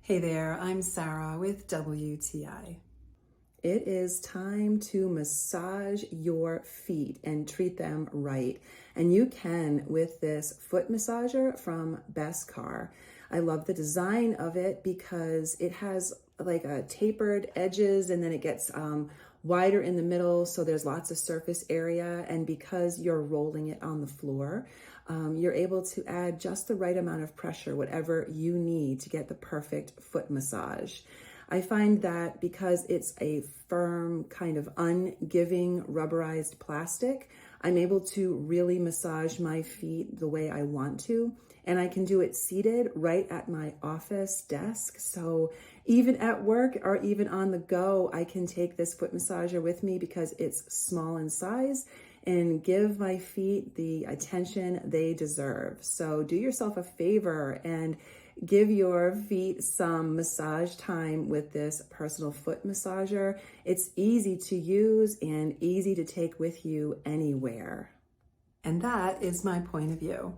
Hey there, I'm Sarah with WTI. It is time to massage your feet and treat them right. And you can with this foot massager from BESKAR. I love the design of it because it has like a tapered edges and then it gets wider in the middle, so there's lots of surface area. And because you're rolling it on the floor, you're able to add just the right amount of pressure, whatever you need to get the perfect foot massage. I find that because it's a firm, kind of ungiving, rubberized plastic, I'm able to really massage my feet the way I want to. And I can do it seated right at my office desk. So even at work or even on the go, I can take this foot massager with me because it's small in size and give my feet the attention they deserve. So do yourself a favor and give your feet some massage time with this personal foot massager. It's easy to use and easy to take with you anywhere. And that is my point of view.